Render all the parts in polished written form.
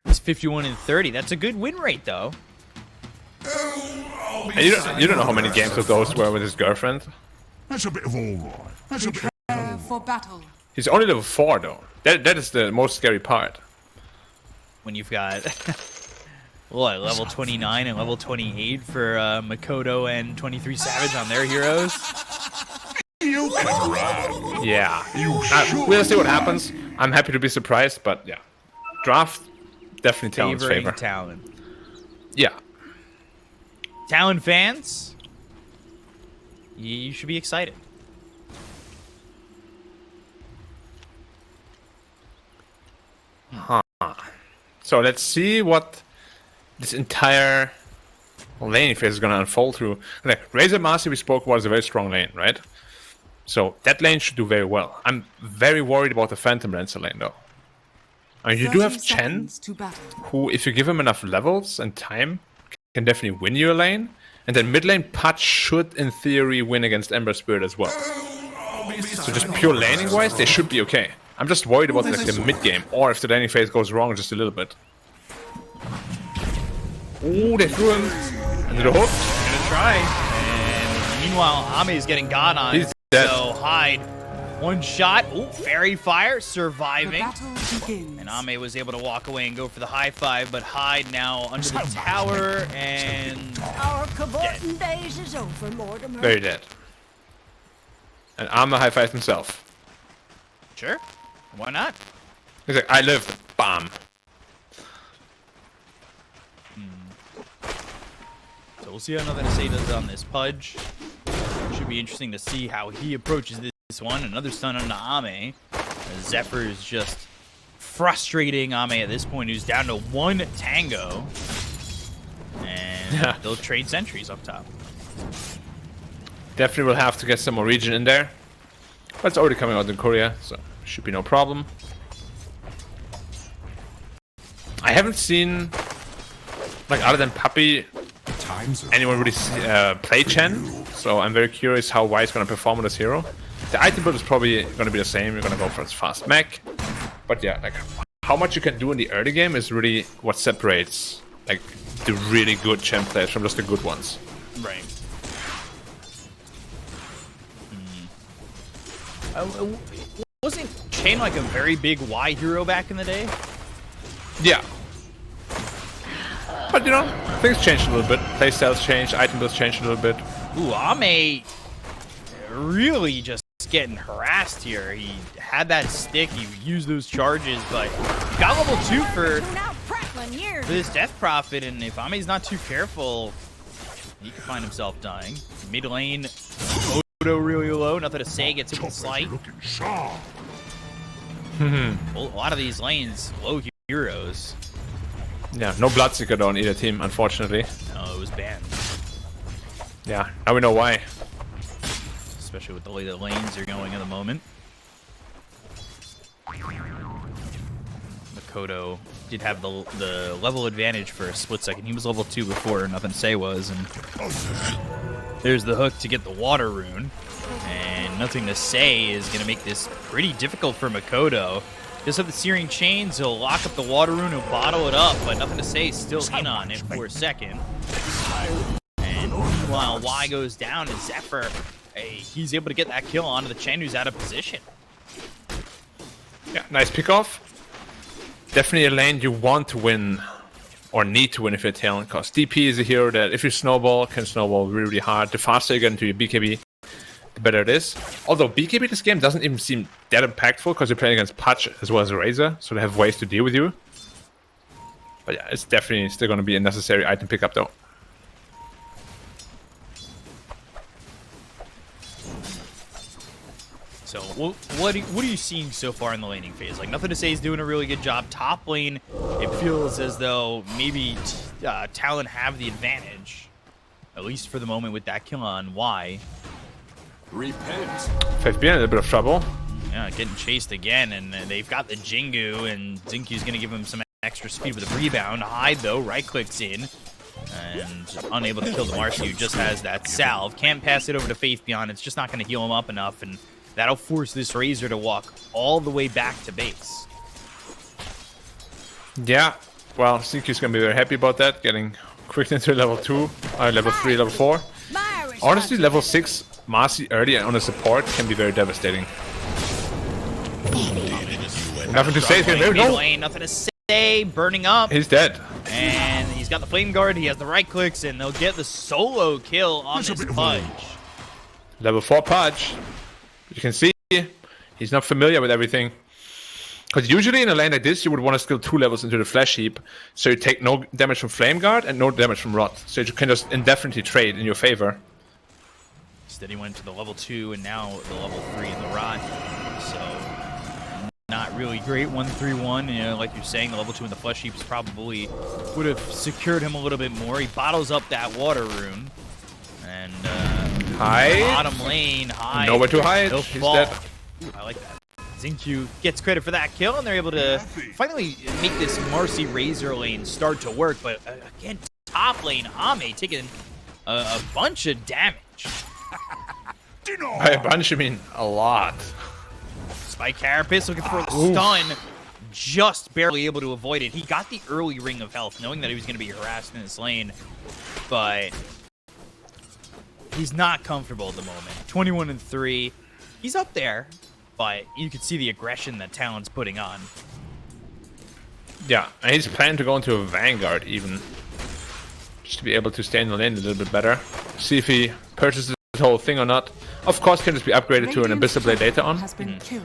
It's 51-30. That's a good win rate, though. You don't know how many games of those were with his girlfriend. That's a bit of all right. That's a bit. For battle. He's only level 4 though. That is the most scary part. When you've got what, level 29 and level 28 for Makoto and 23 Savage on their heroes. You can run. Yeah. We'll see what happens. I'm happy to be surprised, but yeah. Draft definitely Talon's Favoring favor. Talon. Yeah. Talon fans, you should be excited. Huh. So let's see what this entire lane phase is going to unfold through. Like, RYZEN Master we spoke about is a very strong lane, right? So that lane should do very well. I'm very worried about the Phantom Lancer lane though. I mean, you do have Chen, who, if you give him enough levels and time, can definitely win your lane. And then mid lane Patch should, in theory, win against Ember Spirit as well. So just pure laning wise, they should be okay. I'm just worried about like the mid game, or if the laning phase goes wrong just a little bit. Ooh, they threw him into the hook. Gonna try. And meanwhile, Ame is getting got on. He's dead. So Hyde, one shot. Ooh, fairy fire, surviving. And Ame was able to walk away and go for the high five, but Hyde now under the tower and Our cavorting days is over, Mortimer. Very dead. And Ame high fives himself. sure, why not? He's like, I lived. Bam. So we'll see how nothing to say does on this Pudge. Should be interesting to see how he approaches this one. Another stun on Ame. Zephyr is just frustrating Ame at this point, who's down to one tango. And they'll trade sentries up top. Definitely will have to get some more region in there. But it's already coming out in Korea, so should be no problem. I haven't seen, like, other than Puppy, anyone really play Chen, so I'm very curious how Y is going to perform with this hero. The item build is probably going to be the same. You're going to go for his fast mech. But yeah, like, how much you can do in the early game is really what separates, like, the really good Chen players from just the good ones. Right. Wasn't Chain like a very big Y hero back in the day? Yeah. But you know, things changed a little bit. Playstyles changed, item builds changed a little bit. Ooh, Ame really just getting harassed here. He had that stick, he used those charges, but he got level 2 for this Death Prophet, and if Ame's not too careful, he could find himself dying. Mid lane, Odo really low, nothing to say, gets hit with Slight. Well, a lot of these lanes, low heroes. Yeah, no Bloodseeker on either team, unfortunately. No, it was banned. Yeah, now we know why. Especially with the way the lanes are going at the moment. Makoto did have the level advantage for a split second. He was level 2 before, nothing to say was, and there's the hook to get the water rune. And nothing to say is going to make this pretty difficult for Makoto. Just have the Searing Chains, he'll lock up the water rune, he'll bottle it up, but nothing to say, still in on it for a second. And meanwhile, Y goes down, and Zephyr, he's able to get that kill onto the Chen, who's out of position. Yeah, nice pickoff. Definitely a lane you want to win, or need to win if you're Talon, because DP is a hero that, if you snowball, can snowball really, really hard. The faster you get into your BKB, the better it is. Although BKB this game doesn't even seem that impactful, because you're playing against Patch as well as a Razor, so they have ways to deal with you. But yeah, it's definitely still going to be a necessary item pickup though. So what are you seeing so far in the laning phase? Like, nothing to say, he's doing a really good job. Top lane, it feels as though maybe Talon have the advantage, at least for the moment, with that kill on Y. Repent. 5B in a little bit of trouble. Yeah, getting chased again, and they've got the Jingu, and Zinkyu's going to give him some extra speed with a rebound. Hyde, though, right-clicks in, and unable to kill the Marcy, who just has that salve. Can't pass it over to Faith Beyond. It's just not going to heal him up enough, and That'll force this Razor to walk all the way back to base. Yeah, well, ZAKU's gonna be very happy about that, getting quick into level 2, level 3, level 4. Honestly, level 6 Marcy early on a support can be very devastating. Nothing to say. He's gonna Mid lane, nothing to say. Burning up. He's dead. And he's got the flame guard. He has the right clicks, and they'll get the solo kill on this Pudge. Level 4 Pudge. You can see he's not familiar with everything. Because usually in a lane like this, you would want to skill 2 levels into the flash heap, so you take no damage from flame guard and no damage from rot. So you can just indefinitely trade in your favor. Instead, he went to the level 2 and now the level 3 in the rot. So not really great 1-3-1. You know, like you're saying, the level 2 in the flesh heaps probably would have secured him a little bit more. He bottles up that water rune. And bottom lane, hide. Nowhere to hide. He'll He's fall. dead. Ooh, I like that. ZAKU gets credit for that kill, and they're able to finally make this Marcy Razor lane start to work. But again, top lane, Ame taking a bunch of damage. By a bunch, I mean a lot. Spike Carapace looking for the stun, just barely able to avoid it. He got the early ring of health, knowing that he was going to be harassed in this lane, but he's not comfortable at the moment. 21-3, he's up there, but you can see the aggression that Talon's putting on. Yeah, and he's planning to go into a Vanguard even, just to be able to stay in the lane a little bit better. See if he purchases the whole thing or not. Of course, can just be upgraded to an Abyssal Blade later on. Has been killed.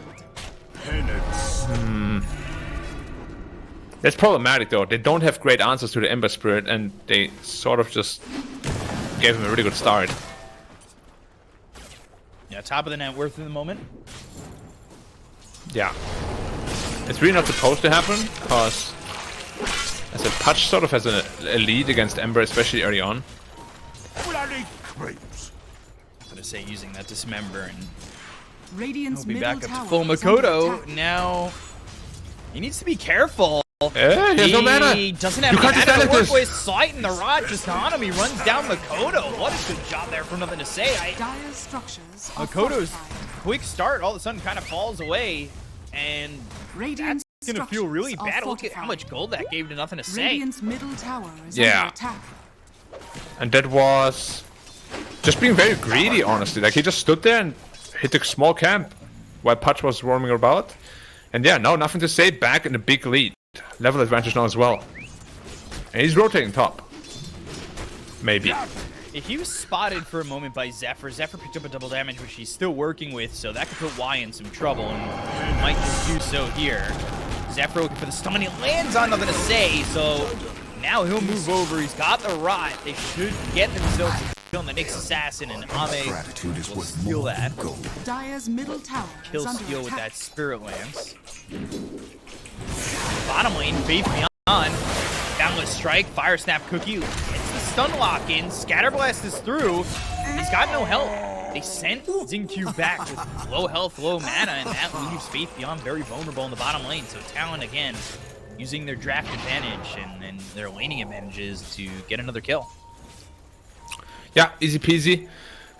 That's problematic though. They don't have great answers to the Ember Spirit, and they sort of just gave him a really good start. Yeah, top of the net worth in the moment. Yeah. It's really not supposed to happen, because as a Pudge sort of has a lead against Ember, especially early on. Bloody creeps. I'm going to say using that Dismember, and Radiant's he'll be middle back up tower to full is under Makoto. attack. Now, he needs to be careful. He has no mana. He doesn't have You can't any just mana to stand work like with. Sight in the rod just on him. He runs down Makoto. What a good job there for nothing to say. Dire's structures are Makoto's fortified. quick start all of a sudden kind of falls away, and Radiant's that's going to feel really structures bad. are Look at how much gold that gave to nothing to say. Radiant's middle tower is Yeah. under attack. And that was just being very greedy, honestly. Like, he just stood there and hit a small camp while Pudge was roaming about. And yeah, no, nothing to say, back in a big lead. Level advantage now as well. And he's rotating top. Maybe. If he was spotted for a moment by Zephyr, Zephyr picked up a double damage, which he's still working with, so that could put Y in some trouble, and he might just do so here. Zephyr looking for the stun, he lands on nothing to say, so now he'll move over. He's got the rot. They should get themselves on the Nyx Assassin, and Ame will steal that. Dire's middle tower Kill is under steal with attack. that Spirit Lance. Bottom lane, Faith Beyond. Boundless Strike, Fire Snap Cookie. It's the stun lock in. Scatterblast is through. He's got no health. They sent ZAKU back with low health, low mana, and that leaves Faith Beyond very vulnerable in the bottom lane. So Talon again using their draft advantage and their laning advantages to get another kill. Yeah, easy peasy.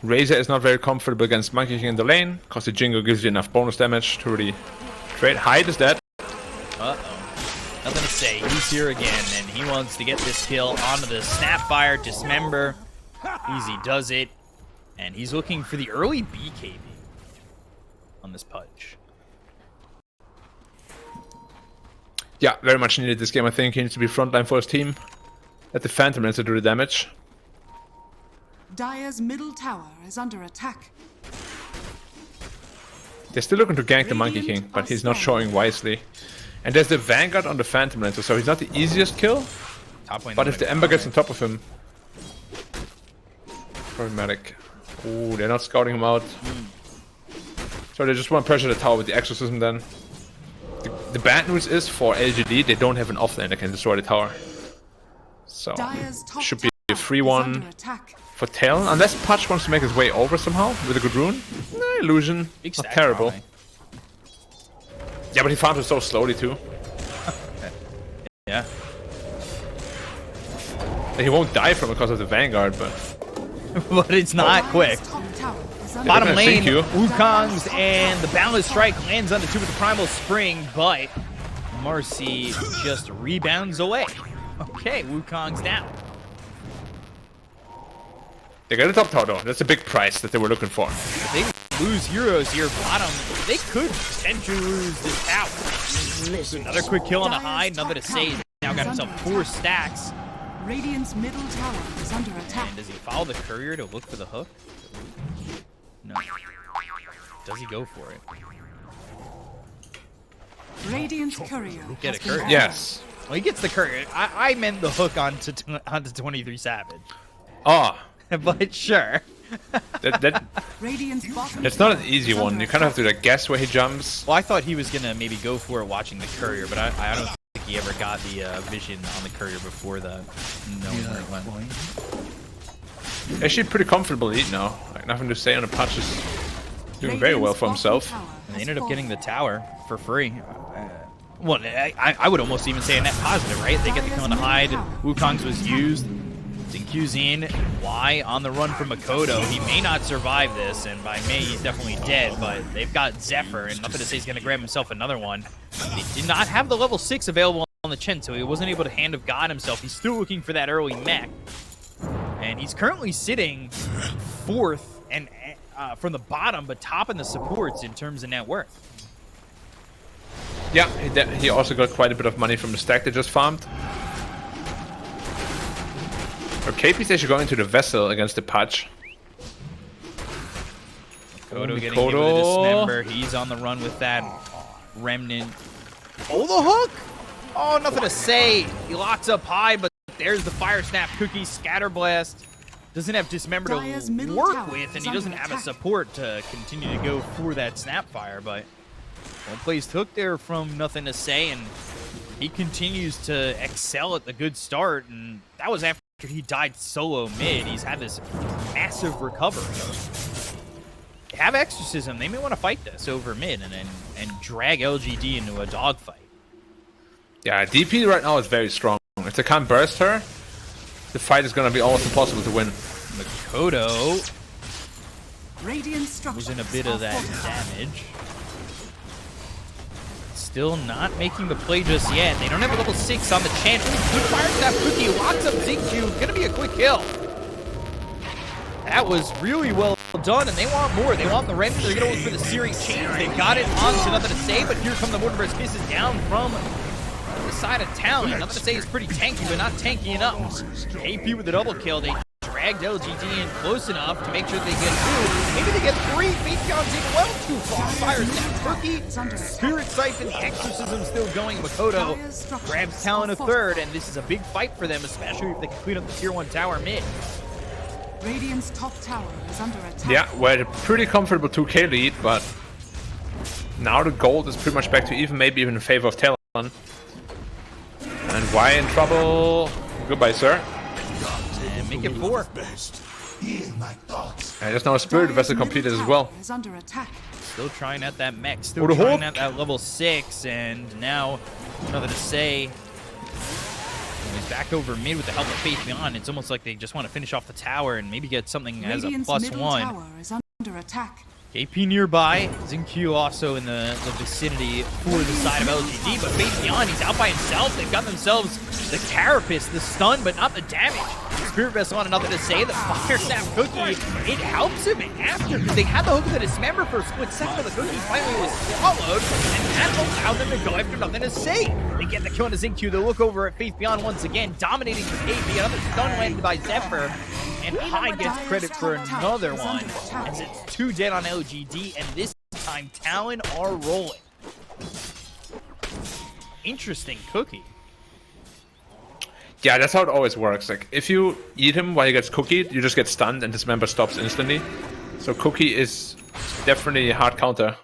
Razor is not very comfortable against Monkey King in the lane, because the Jingo gives you enough bonus damage to really trade. Hyde is dead. Uh-oh. Nothing to say. He's here again, and he wants to get this kill onto the Snapfire Dismember. Easy does it. And he's looking for the early BKB on this Pudge. Yeah, very much needed this game, I think. He needs to be frontline for his team. Let the Phantom Lancer do the damage. Dire's middle tower is under attack. They're still looking to gank the Monkey King, but he's not showing wisely. And there's the Vanguard on the Phantom Lancer, so he's not the easiest kill. Top lane But if the Ember gets on top of him... Problematic. Ooh, they're not scouting him out. So they just want to pressure the tower with the Exorcism then. The bad news is, for LGD, they don't have an offlane that can destroy the tower. So, Dire's top should be a tower free is one under attack. for Talon. Unless Pudge wants to make his way over somehow with a good rune. Illusion. Big Not stack, terrible. probably. Yeah, but he farms it so slowly too. Yeah. He won't die from it because of the Vanguard, but... But it's not quick. Dire's top tower is is under Bottom gonna lane, sink you. Wukong's and the Boundless Strike lands onto 2 with the Primal Spring, but Marcy just rebounds away. Okay, Wukong's down. They got a top tower though. That's a big price that they were looking for. If they lose heroes here bottom, they could potentially lose this tower. Another quick kill on the high, nothing to say. He's now got himself 4 stacks. Radiant's middle tower is under attack. And does he follow the courier to look for the hook? No. Does he go for it? Radiant's courier. Get a has been courier. Yes. Well, he gets the courier. I meant the hook onto 23 Savage. Oh, But sure. Radiant's bottom it's not an tower easy is one. under You kind of have attack. to like guess where he jumps. Well, I thought he was going to maybe go for it watching the courier, but I don't think he ever got the vision on the courier before that. Knowing where it went. Actually, pretty comfortable lead now. Like nothing to say on the patch. Is doing very well for Radiant's himself. bottom tower And they has ended up getting the fallen. tower for free. Well, I would almost even say a net positive, right? They get the kill on the hide. Wukong's was used. ZAKU's in. Y on the run from Makoto. He may not survive this, and by May he's definitely dead, but they've got Zephyr, and nothing to say he's going to grab himself another one. He did not have the level 6 available on the Chen, so he wasn't able to Hand of God himself. He's still looking for that early mech. And he's currently sitting 4th and from the bottom, but top in the supports in terms of net worth. Yeah, he also got quite a bit of money from the stack they just farmed. Or KP's actually going to the vessel against the patch. Makoto getting hit with a dismember. He's on the run with that remnant. Oh, the hook! Oh, nothing to say. He locks up high, but there's the fire snap cookie scatterblast. Doesn't have dismember Dire's to middle work tower with, and is he doesn't under have a attack. support to continue to go for that snap fire. But well placed hook there from nothing to say, and he continues to excel at the good start. And that was after he died solo mid. He's had this massive recovery. They have exorcism. They may want to fight this over mid and drag LGD into a dogfight. Yeah, DP right now is very strong. If they can't burst her, the fight is going to be almost impossible to win. Makoto Radiant structures losing a bit are of that fortified. damage. Still not making the play just yet. They don't have a level 6 on the Chen. Good fire snap cookie locks up ZAKU. Gonna be a quick kill. That was really well done, and they want more. They want the render. They're gonna look for the searing chains. They've got it on to nothing to say, but here come the Mortimer's Kisses down from the side of Talon. Nothing to say is pretty tanky, but not tanky enough. AP with the double kill. They dragged LGD in close enough to make sure they get 2. Maybe they get 3. Faithion's in well too far. Fire snap cookie. Spirit Siphon. The exorcism still going. Makoto grabs Talon a 3rd, and this is a big fight for them, especially if they can clean up the tier 1 tower mid. Radiant's top tower is under attack. Yeah, we're a pretty comfortable 2k lead, but now the gold is pretty much back to even, maybe even in favor of Talon. And why in trouble? Goodbye, sir. And make it 4. Best. Hear my thoughts. And there's now a spirit Dire's vessel middle completed as tower well. is under attack. Still trying at that mech. Oh, Still the trying hook. at that level 6, and now nothing to say. He's back over mid with the help of Faith Beyond. It's almost like they just want to finish off the tower and maybe get something as a Radiant's middle +1. tower is under attack. KP nearby. ZAKU also in the vicinity for the side of LGD, but Faith Beyond, he's out by himself. They've got themselves the Carapace, the stun, but not the damage. Spirit Vessel on nothing to say. The Fire Snap Cookie, it helps him after, because they had the hook of the Dismember for a split second, but the cookie finally was swallowed, and that allowed them to go after nothing to say. They get the kill on ZAKU. They look over at Faith Beyond once again, dominating for KP. Another stun landed by Zephyr, and High gets credit for another one, as it's 2 dead on LGD, and this time Talon are rolling. Interesting cookie. Yeah, that's how it always works. Like, if you eat him while he gets cookied, you just get stunned and this member stops instantly. So cookie is definitely a hard counter.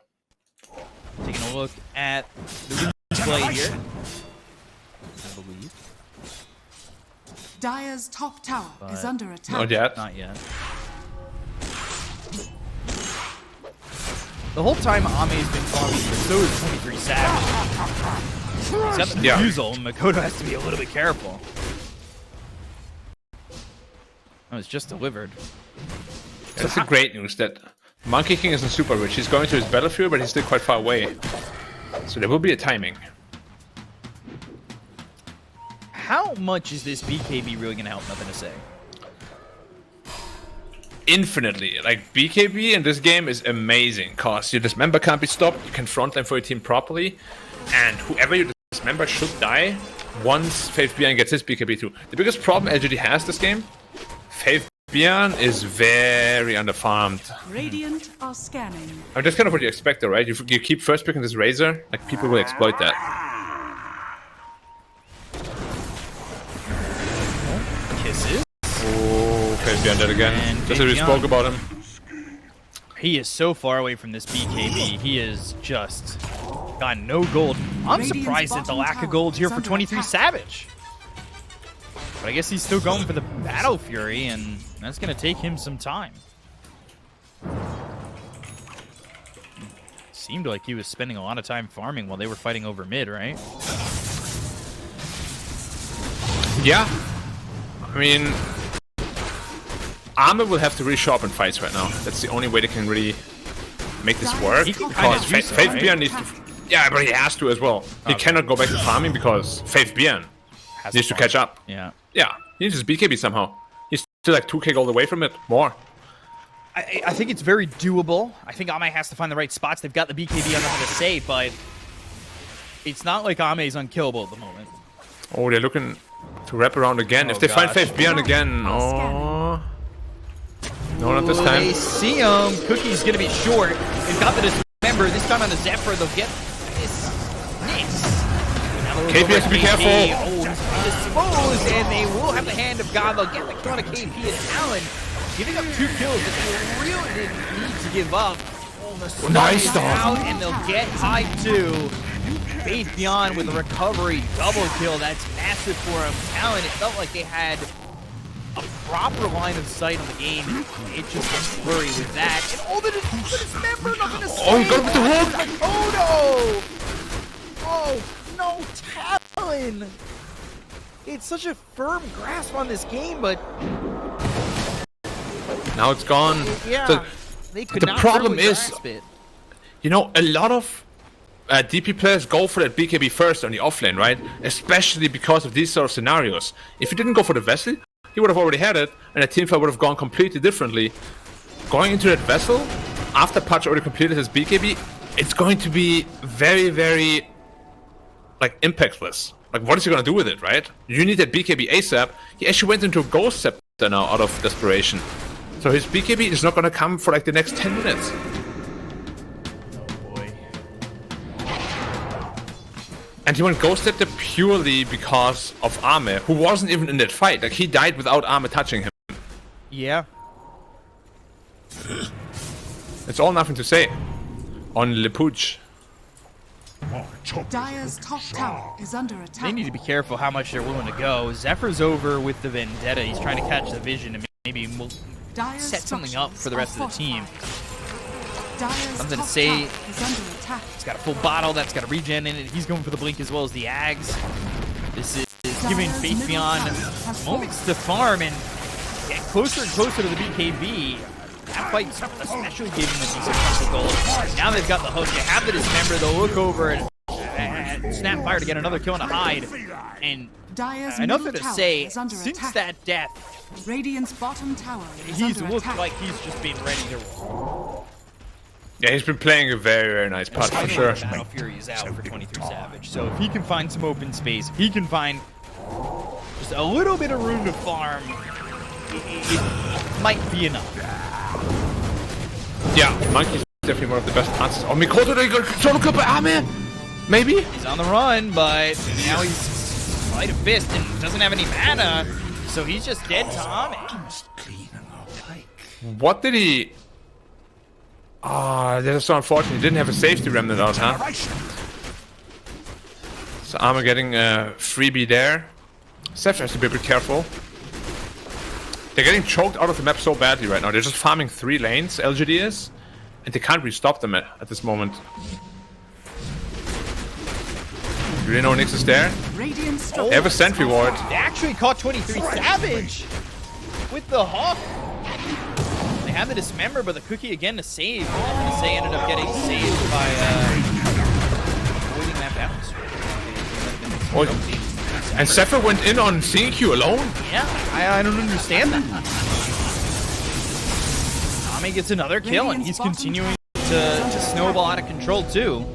Taking a look at the display here. I believe. Dire's top tower is under attack. Not yet. Not yet. The whole time Ame's been farming, but so is 23 Savage. He's got the Yeah. refusal, and Makoto has to be a little bit careful. Oh, it's just delivered. That's the great news that Monkey King isn't super rich. He's going to his battlefield, but he's still quite far away. So there will be a timing. How much is this BKB really going to help? Nothing to say. Infinitely. Like, BKB in this game is amazing, cause your dismember can't be stopped, you can frontline for your team properly, and whoever you dismember should die once Faith Bjorn gets his BKB too. The biggest problem LGD has this game, Faith Bjorn is very underfarmed. Radiant are scanning. I mean, that's kind of what you expect though, right? You keep first picking this Razor, like people will exploit that. Kisses. Oh, Faith Bjorn dead again. And Just as we spoke about him. He is so far away from this BKB. He is just got no gold. I'm surprised at the lack of gold here for 23 Savage. But I guess he's still going for the Battle Fury, and that's going to take him some time. Seemed like he was spending a lot of time farming while they were fighting over mid, right? Yeah. I mean, Armor will have to really sharpen fights right now. That's the only way they can really make this work. Because Faith Bjorn needs to... Yeah, but he has to as well. He cannot go back to farming because Faith Bjorn needs to catch up. Yeah. Yeah, he needs his BKB somehow. He's still like 2k gold away from it. More. I think it's very doable. I think Ame has to find the right spots. They've got the BKB, I don't know how to say, but it's not like Ame is unkillable at the moment. Oh, they're looking to wrap around again. If they find Faith Bjorn again, oh... No, not this time. They see him. Cookie's going to be short. They've got the dismember. This time on the Zephyr, they'll get this. KP has to be careful. Disposed, and they will have the hand of God. They'll get the kill on a KP and Talon, giving up 2 kills that they really didn't need to give up. Nice out, and they'll get high 2. Faith Bjorn with a recovery double kill. That's massive for him. Talon, it felt like they had a proper line of sight on the game. It just was worry with that. And oh, the dismember, nothing to say. Oh, he got him with the hook. Oh no! Oh no, Talon! It's such a firm grasp on this game, but now it's gone. Yeah, so they could the not problem really is, grasp it. You know, a lot of DP players go for that BKB first on the offlane, right? Especially because of these sort of scenarios. If you didn't go for the Vessel, he would have already had it, and the team fight would have gone completely differently. Going into that Vessel, after Patch already completed his BKB, it's going to be very, very, like, impactless. Like, what is he going to do with it, right? You need that BKB ASAP. He actually went into a Ghost Scepter now out of desperation. So his BKB is not going to come for, like, the next 10 minutes. And he went Ghost Scepter purely because of Ame, who wasn't even in that fight. Like, he died without Ame touching him. Yeah. It's all nothing to say on Lepuch. Dire's top tower is under attack. They need to be careful how much they're willing to go. Zephyr's over with the Vendetta. He's trying to catch the vision and maybe set something up for the rest of the team. Something to say. He's got a full bottle that's got a regen in it. He's going for the blink as well as the Ags. This is giving Faith Bjorn moments to farm and get closer and closer to the BKB. That fight especially gave him a decent chunk of gold. Now they've got the hook. They have the dismember. They'll look over and snap fire to get another kill on a hide. And nothing to say, since that death, Radiant's bottom tower is he's under looked attack. like he's just been ready to roll. Yeah, he's been playing a very, very nice part for sure. Battle Fury is out for 23 Savage, so if he can find some open space, if he can find just a little bit of room to farm, it might be enough. Yeah, Monkey's definitely one of the best answers. Oh, Mikoto, they got solo kill by Ame? Maybe? He's on the run, but now he's Sleight of Fist and doesn't have any mana, so he's just dead to Ame. What did he... Ah, that's so unfortunate. He didn't have a safety remnant out, huh? So Ame getting a freebie there. Seth has to be a bit careful. They're getting choked out of the map so badly right now. They're just farming 3 lanes, LGD is. And they can't really stop them at this moment. Do they know Nyx is there? They have a sentry ward. They actually caught 23 Savage with the Hawk. They have the dismember, but the cookie again to save. Nothing to say ended up getting saved by avoiding that bounce. And Zephyr went in on CQ alone? Yeah, I don't understand that. Ame gets another kill, and he's continuing to snowball out of control too.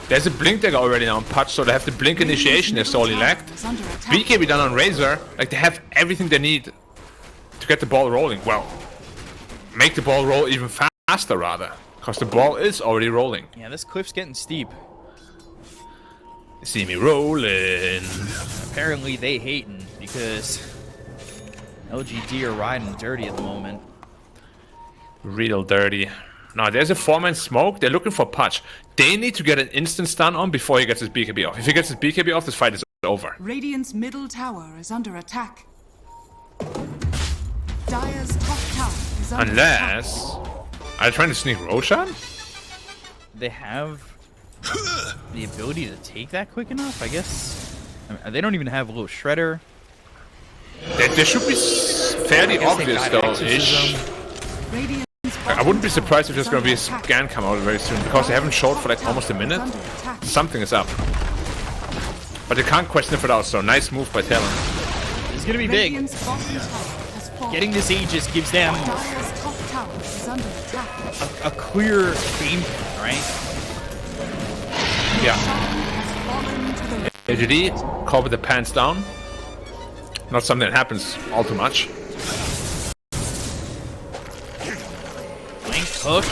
There's a blink dagger already now on Patch, so they have the blink initiation that's all he lacked. BKB done on Razor, like they have everything they need to get the ball rolling. Well, make the ball roll even faster rather, because the ball is already rolling. Yeah, this cliff's getting steep. See me rolling. Apparently they hating because LGD are riding dirty at the moment. Real dirty. Now there's a 4-man smoke. They're looking for Patch. They need to get an instant stun on before he gets his BKB off. If he gets his BKB off, this fight is over. Radiant's middle tower is under attack. Dire's top tower is under attack. Unless... Are they trying to sneak Roshan? They have the ability to take that quick enough, I guess. I mean, they don't even have a little shredder. They should be fairly obvious though, ish. I wouldn't be surprised if there's going to be a scan come out very soon, because they haven't showed for like almost a minute. Something is up. But they can't question it without, so nice move by Talon. It's going to be big. Getting this Aegis gives them a clear game plan, right? Yeah. LGD, call with the pants down. Not something that happens all too much. Hook,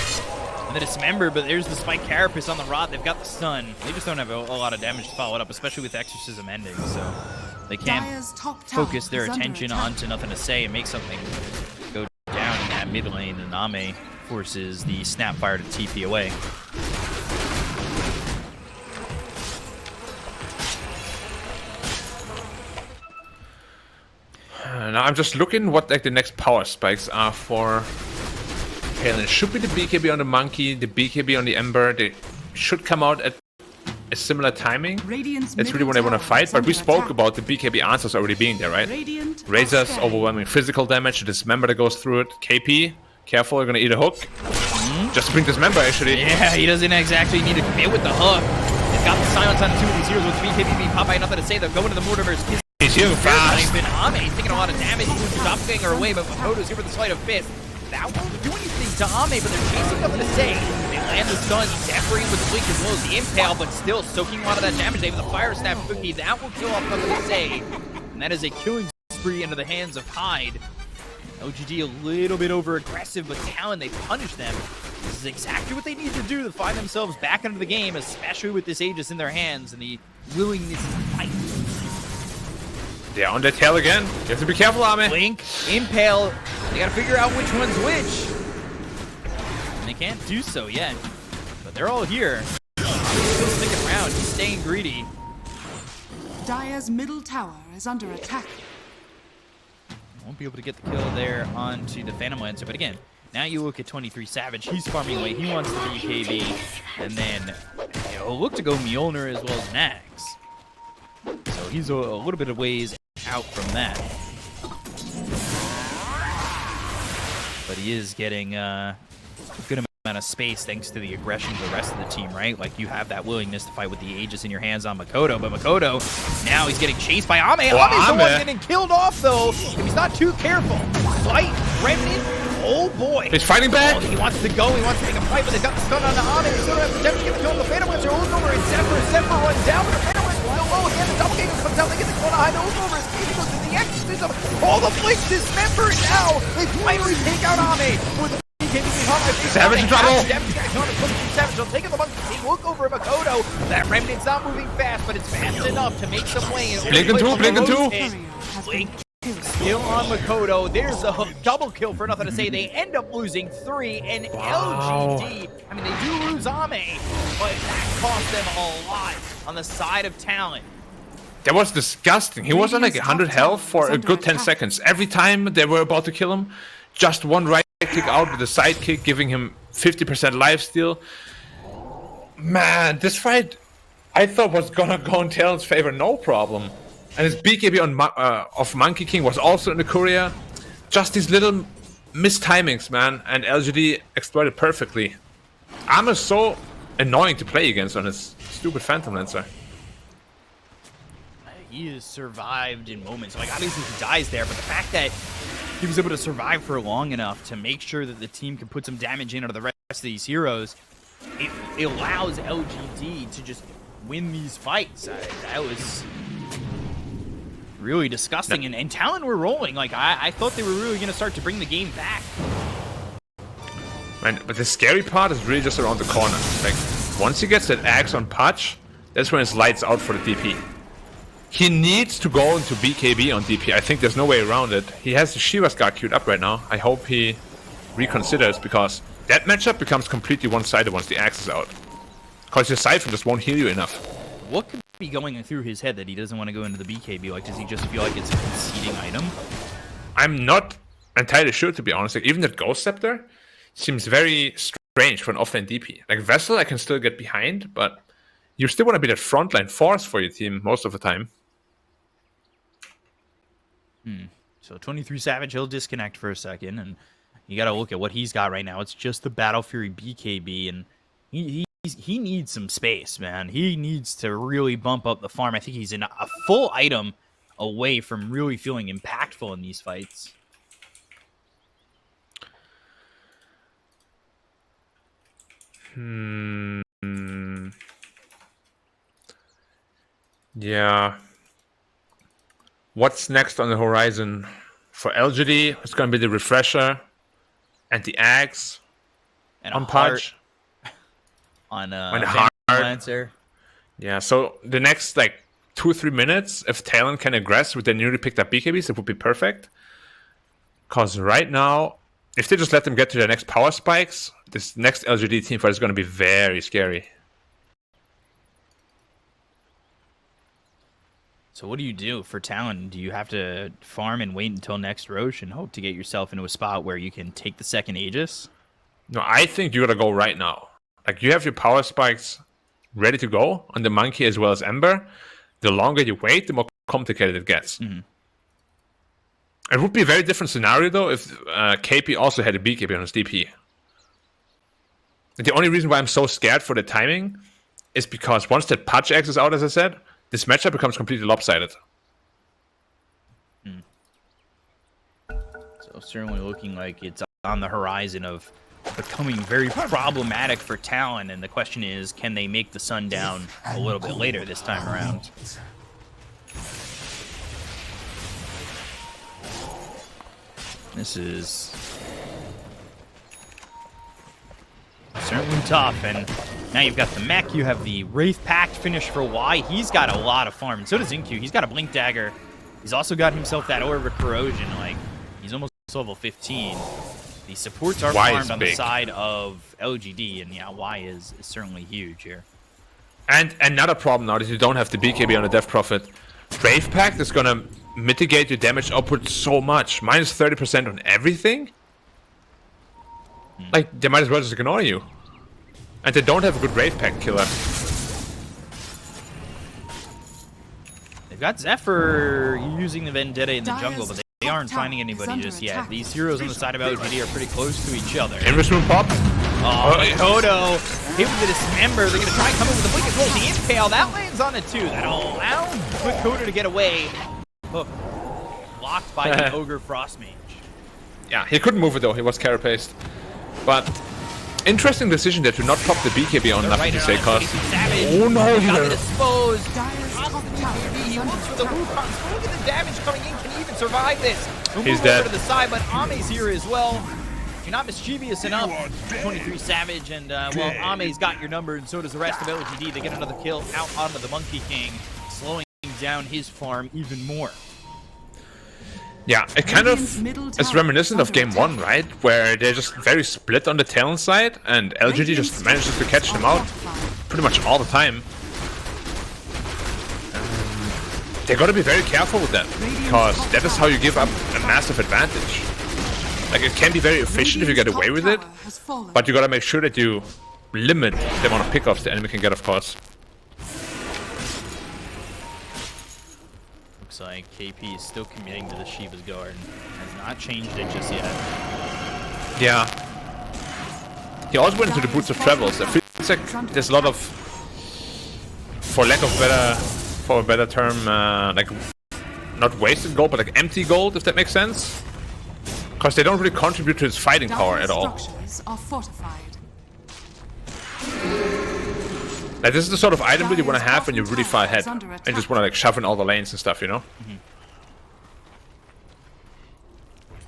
and the dismember, but there's the spike carapace on the rod. They've got the stun. They just don't have a lot of damage to follow it up, especially with exorcism ending, so they can't focus their attention onto nothing to say and make something go down in that mid lane, and Ame forces the snapfire to TP away. Now I'm just looking what like the next power spikes are for Talon. It should be the BKB on the Monkey, the BKB on the Ember. They should come out at a similar timing. That's really when they want to fight, but we spoke about the BKB answers already being there, right? Razor's overwhelming physical damage, the dismember that goes through it. KP, careful, you're gonna eat a hook. Just to bring dismember actually. Yeah, he doesn't exactly need to commit with the hook. He's got the silence on two of these heroes with BKB being popped by nothing to say. They're going to the Mortimer's. He's healing fast. He's taking a lot of damage. He's doppelganger away, but Makoto's here with the sleight of fist. That won't do anything to Ame, but they're chasing nothing to say. They land the stun, separating with the blink as well as the impale, but still soaking a lot of that damage. They have the fire snap cookie. That will kill off nothing to say. And that is a killing spree into the hands of Hyde. LGD a little bit over aggressive, but Talon, they punish them. This is exactly what they need to do to find themselves back into the game, especially with this Aegis in their hands and the willingness to fight. They're on their tail again. You have to be careful, Ame. Blink, impale. They gotta figure out which one's which. And they can't do so yet. But they're all here. He's still sticking around. He's staying greedy. Dire's middle tower is under attack. Won't be able to get the kill there onto the Phantom Lancer. But again, now you look at 23 Savage. He's farming away. He wants the BKB. And then he'll look to go Mjolnir as well as Nax. So he's a little bit of ways out from that. But he is getting a good amount of space thanks to the aggression of the rest of the team, right? Like, you have that willingness to fight with the Aegis in your hands on Makoto, but Makoto, now he's getting chased by Ame. Well, Ame's the one getting killed off, though, if he's not too careful. Fight, Remnant, oh boy. He's fighting back. Oh, he wants to go, he wants to make a fight, but they've got the stun on the Ame. They still don't have the damage to get the kill. The Phantom Lancer holds over, and Zephyr runs down, but the Phantom Lancer still low again. The doppelganger comes out, they get the kill on Hyde, holds over, his speed goes to the exorcism. All the blinks dismember now. They finally take out Ame with Savage in trouble. Savage will take the monkey. They look over at Makoto. That Remnant's not moving fast, but it's fast enough to make some way. Blinking two, blinking two. Blink still on Makoto. There's the hook. Double kill for nothing to say. They end up losing 3, and LGD, I mean, they do lose Ame, but that cost them a lot on the side of Talon. That was disgusting. He was on like 100 health for a good 10 seconds. Every time they were about to kill him, just one right kick out with a side kick, giving him 50% lifesteal. Man, this fight I thought was gonna go in Talon's favor, no problem. And his BKB on of Monkey King was also in the courier. just these little mistimings, man, and LGD exploited perfectly. Armor's so annoying to play against on his stupid Phantom Lancer. He has survived in moments. Like, obviously he dies there, but the fact that he was able to survive for long enough to make sure that the team can put some damage in out of the rest of these heroes, it allows LGD to just win these fights. That was really disgusting. And Talon were rolling. Like, I thought they were really going to start to bring the game back. Man, but the scary part is really just around the corner. Like, once he gets that axe on Patch, that's when it's lights out for the DP. He needs to go into BKB on DP. I think there's no way around it. He has the Shiva's guard queued up right now. I hope he reconsiders, because that matchup becomes completely one-sided once the axe is out. Because your Siphon just won't heal you enough. What could be going through his head that he doesn't want to go into the BKB? Like, does he just feel like it's a conceding item? I'm not entirely sure, to be honest. Like, even that Ghost Scepter seems very strange for an offlane DP. Like, Vessel I can still get behind, but you still want to be that frontline force for your team most of the time. So 23 Savage, he'll disconnect for a second, and you got to look at what he's got right now. It's just the Battle Fury BKB, and he needs some space, man. He needs to really bump up the farm. I think he's in a full item away from really feeling impactful in these fights. Yeah. What's next on the horizon? For LGD, it's going to be the Refresher and the Axe And on a heart Patch. on heart. Lancer. Yeah, so the next like 2-3 minutes, if Talon can aggress with their newly picked up BKBs, it would be perfect. Because right now, if they just let them get to their next power spikes, this next LGD team fight is going to be very scary. So what do you do for Talon? Do you have to farm and wait until next Roche and hope to get yourself into a spot where you can take the second Aegis? No, I think you got to go right now. Like, you have your power spikes ready to go on the Monkey as well as Ember. The longer you wait, the more complicated it gets. It would be a very different scenario, though, if KP also had a BKB on his DP. And the only reason why I'm so scared for the timing is because once that Patch X is out, as I said, this matchup becomes completely lopsided. So certainly looking like it's on the horizon of becoming very problematic for Talon, and the question is, can they make the sun down a little bit later this time around? This is certainly tough, and now you've got the mech, you have the Wraith Pact finish for Y. He's got a lot of farm, and so does Incu. He's got a Blink Dagger. He's also got himself that Aura of Corrosion. Like, he's almost level 15. The supports are farmed on the side of LGD, and yeah, Y is certainly huge here. And another problem now is you don't have the BKB on the Death Prophet. Wraith Pact is going to mitigate your damage output so much. Minus 30% on everything? Like, they might as well just ignore you. And they don't have a good Wraith Pact killer. They've got Zephyr using the Vendetta in the jungle, but they aren't finding anybody just yet. These heroes on the side of LGD are pretty close to each other. Invis Moon pop. Oh, Odo hit with the Dismember. They're going to try and come in with the Blink as well. The Impale, that lands on it too. That'll allow Quick Coder to get away. Hook blocked by the Ogre Frostmage. Yeah, he couldn't move it though. He was carapaced. But interesting decision there to not pop the BKB on nothing to say, cause oh no, he got it exposed. He looks for the Wukong. Look at the damage coming in. Can he even survive this? He's dead. Over to the side, but Ame's here as well. You're not mischievous enough, 23 Savage, and well, Ame's got your number, and so does the rest of LGD. They get another kill out onto the Monkey King, slowing down his farm even more. Yeah, it kind of is reminiscent of game 1, right? Where they're just very split on the Talon side, and LGD just manages to catch them out pretty much all the time. They gotta be very careful with that, because that is how you give up a massive advantage. Like, it can be very efficient if you get away with it, but you gotta make sure that you limit the amount of pickoffs the enemy can get, of course. looks like KP is still committing to the Shiva's Garden. Has not changed it just yet. Yeah. He also went into the Boots of Travels. I feel like there's a lot of, for lack of a better term, like not wasted gold, but like empty gold, if that makes sense. Because they don't really contribute to his fighting power at all. Structures are fortified. Like this is the sort of item that you want to have when you're really far ahead and just want to like shove in all the lanes and stuff, you know?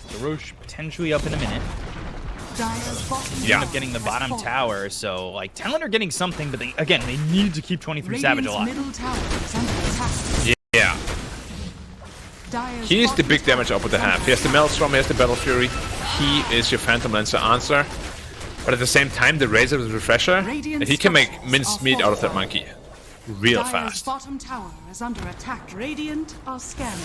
The Roche potentially up in a minute. Yeah. End up getting the bottom tower, so like Talon are getting something, but they need to keep 23 Savage alive. Middle tower is under attack. Yeah. He is the big damage output to have. He has the Maelstrom, he has the Battle Fury. He is your Phantom Lancer answer. But at the same time, the Razor is a refresher, and he can make minced meat out of that monkey real fast. Bottom tower is under attack. Radiant are scanning.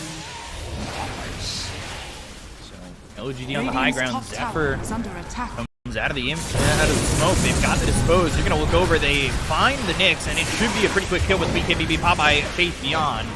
LGD on the high ground. Zephyr under attack. comes out of the smoke. They've got the dispose. You're gonna look over. They find the Nyx, and it should be a pretty quick kill with BKBB pop by Faith Beyond.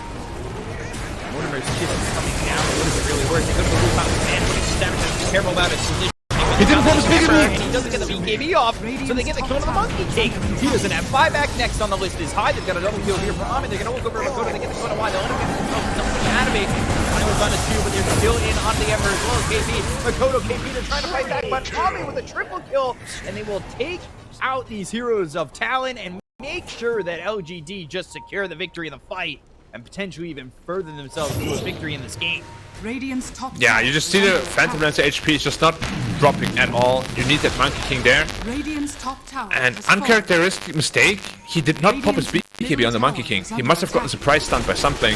Mortimer's Kiss is coming down. What is it really worth? They go to the rooftop command. What is damage? Careful about his position. He didn't pull his BKB! And he doesn't get the BKB off, so they get the kill to the Monkey King. He doesn't have 5 back. Next on the list is High. They've got a double kill here from Ami. They're gonna look over Dakota. They get the kill to Y. They'll only get something out of it. Finally on the 2, but they're still in on the Ember as well. KP, Makoto, KP, they're trying to fight back, but Ami with a triple kill, and they will take out these heroes of Talon and make sure that LGD just secure the victory in the fight and potentially even further themselves to a victory in this game. Radiant's top Yeah, you just see the Phantom Lancer HP is just not dropping at all. You need that Monkey King there. Radiant's top tower And is uncharacteristic mistake, he did not pop his BKB on the Monkey King. He must have gotten surprise stunned by something.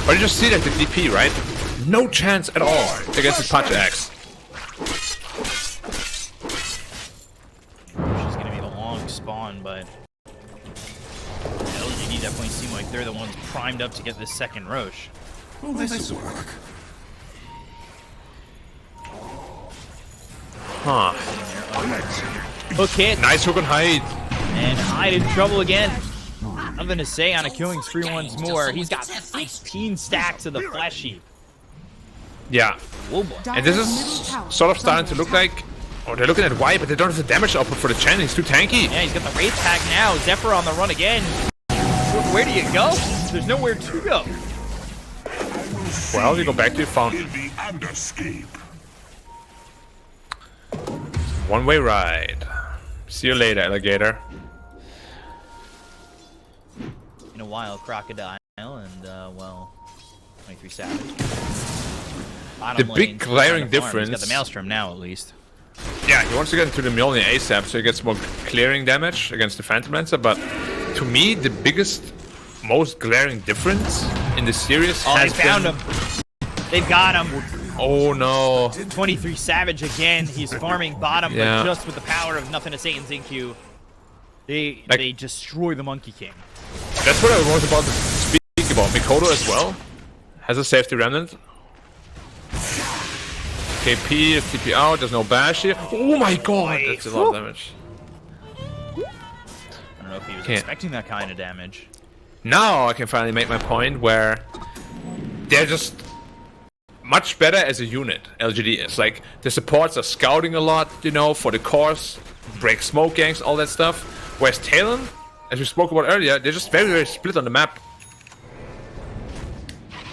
But you just see like the DP, right? No chance at all against his Punch Axe. She's gonna be the long spawn, but LGD definitely seem like they're the ones primed up to get this second Roche. Will this work? Huh. Hook hit, Nice hook and hide. and Hyde in trouble again. Nothing to say on a killing spree once more. He's got 16 stacks of the flesh heap. Yeah. Whoa, boy. And this is sort of starting to look like... Oh, they're looking at Y, but they don't have the damage output for the Chen. He's too tanky. Yeah, he's got the Wraith pack now. Zephyr on the run again. Where do you go? There's nowhere to go. Well, you go back to your fountain. In the underscape. One-way ride. See you later, alligator. In a while, Crocodile, and, well, 23 Savage. Bottom The lane, big glaring trying to farm. difference... He's got the Maelstrom now, at least. Yeah, he wants to get into the Mjolnir ASAP, so he gets more clearing damage against the Phantom Lancer, but to me, the biggest, most glaring difference in the series has they found been... him. They've got him. Oh no. 23 Savage again. He's farming bottom, Yeah. but just with the power of nothing to say in ZQ. They destroy the Monkey King. That's what I was about to speak about. Mikoto as well has a safety remnant. KP is TP out, there's no bash here. Oh my god, that's a lot of damage. I don't know if he was Can't. expecting that kind of damage. Now I can finally make my point where they're just much better as a unit, LGD is. Like, the supports are scouting a lot, you know, for the cores, break smoke gangs, all that stuff. Whereas Talon, as we spoke about earlier, they're just very, very split on the map.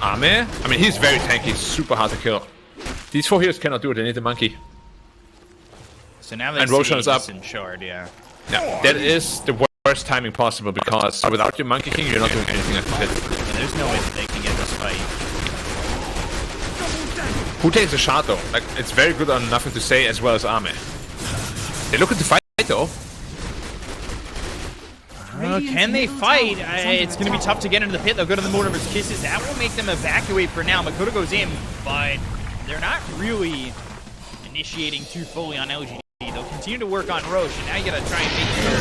Ame, I mean, he's very tanky, super hard to kill. These 4 heroes cannot do it, they need the monkey. So now they And Roshan is up. Shard, yeah. Yeah, that is the worst timing possible, because without your Monkey King, you're not doing anything at the pit. And there's no way that they can get this fight. Who takes a shot though? Like, it's very good on nothing to say as well as Ame. They look at the fight though. Can they fight? It's going to be tough to get into the pit. They'll go to the Mortimer's Kisses. That will make them evacuate for now. Makoto goes in, but they're not really initiating too fully on LGD. They'll continue to work on Roche, and now you got to try and make your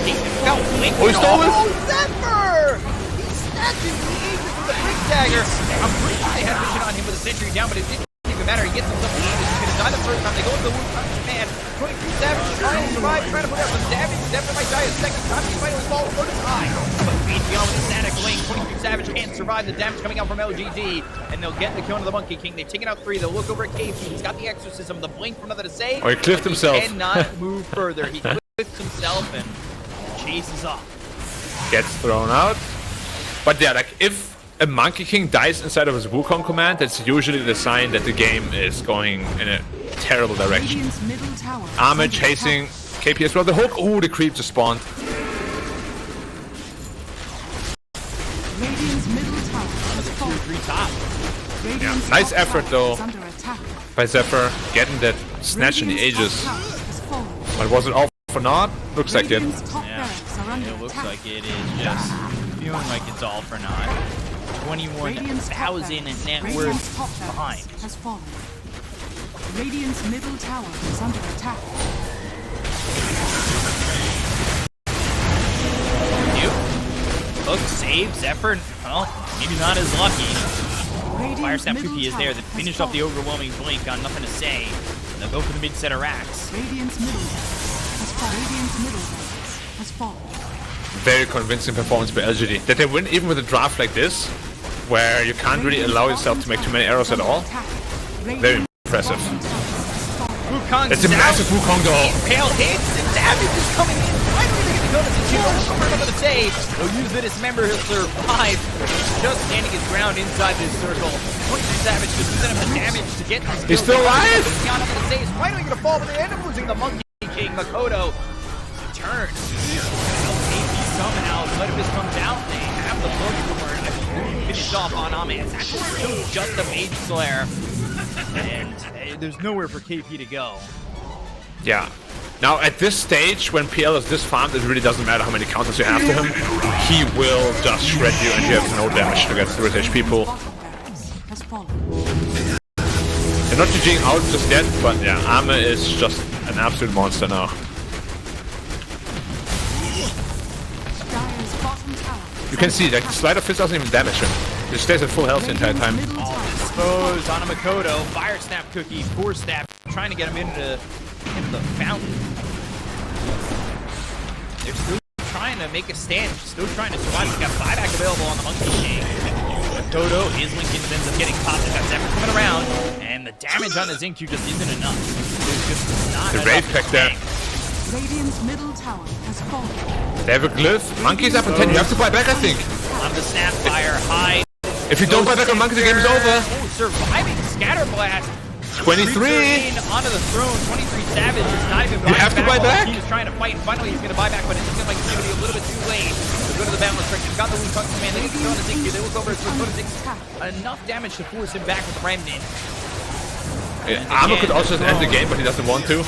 statement. Go, Link. Oh, he stole it? Oh, Zephyr! He's snatching the Aegis with the Brick Dagger. I'm pretty sure they had vision on him with a sentry down, but it didn't even matter. He gets himself the Aegis. He's going to die the first time. They go into the Wound Punch Man. 23 Savage trying to survive, trying to put out some damage. Zephyr might die a second time. He might fall for the time. But BTO with a static link. 23 Savage can't survive the damage coming out from LGD. And they'll get the kill on the Monkey King. They've taken out 3. They'll look over at KP. He's got the exorcism. The blink from nothing to say. Oh, he cliffed himself. He cannot move further. He cliffs himself and chases off. Gets thrown out. But yeah, like if a Monkey King dies inside of his Wukong command, that's usually the sign that the game is going in a terrible direction. Radiant's middle tower is Armor under chasing attack. KP as well. The hook. Oh, the creep just spawned. Radiant's middle tower has fallen. 3 top. Radiant's nice top effort, tower though. is under attack. By Zephyr getting that snatch in the Radiant's ages. top tower has fallen. But was it all for naught? Looks like it. Radiant's top Yeah, barracks are under it looks attack. like it is just feeling like it's all for naught. Radiant's top 21,000 in barracks- net Radiant's worth top behind. barracks has fallen. Radiant's middle tower is under attack. You? Hook, save, Zephyr. Well, maybe not as lucky. Fire Radiant's Snap middle Cookie is tower there. They has finished off the fallen. overwhelming blink on nothing to say. And they'll go for the mid set of racks. Radiant's middle barracks has fallen. Radiant's middle barracks has fallen. Very convincing performance by LGD. That they win even with a draft like this, where you can't really allow yourself to make too many arrows at all. Very impressive. Wukong's It's a massive Wukong though. Pale hits and damage is coming in. Finally they get the bonus and shoot over another to say. They'll use the dismember, he'll survive. Just standing his ground inside this circle. 23 Savage just using him the damage to get this He's still alive! Beyond up to say is finally gonna fall, but they end up losing the Monkey King, Makoto. Turn. KP somehow let him come down. They have the Bloodborne and finish off on Ame. It's actually still just a Mage Slayer. And there's nowhere for KP to go. Yeah. Now at this stage, when PL is this farmed, it really doesn't matter how many counters you have to him. He will just shred you and you have no damage against the British people. Bottom barracks has fallen. They're not GGing out just yet, but yeah, Arme is just an absolute monster now. Dire's bottom tower. You can see, like, the Slider Fist doesn't even damage him. He stays at full health the entire time. Middle tower. Exposed on a Makoto. Fire Snap Cookie, Force Snap, trying to get him into the fountain. They're still trying to make a stand, still trying to survive. We've got buyback available on the Monkey King. Makoto, his Lincoln ends up getting popped. They've got Zephyr coming around, and the damage on the Zincu just isn't enough. There's just not The enough Wraith to Pack there. tank. Radiant's middle tower has fallen. They have a glyph. Monkey's up on 10. You have to buy back, I think. On the Snapfire, high. If you don't buy back on Monkey, the game is over. Oh, surviving Scatter Blast. 23. Returning onto the throne. 23 Savage is not even You have to buy while back. He's trying to fight, and finally he's going to buy back, but it seems like it's going to be a little bit too late. They go to the balance trick. He's got the Wukong command. They get the Jonas Zincu. They look over at enough damage to force him back with the Remnant. Yeah, Arme could also end the game, but he doesn't want to. I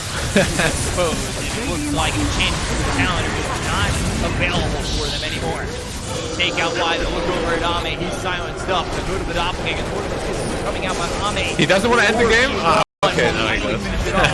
suppose it looks like the chance for the talent is not available for them anymore. Take out wide, look over at Ame. He's silenced up. They go to the doppelganger. One of those kisses are coming out by Ame. He doesn't want to end the game? Ah, okay, no, he Finally does. finish it off.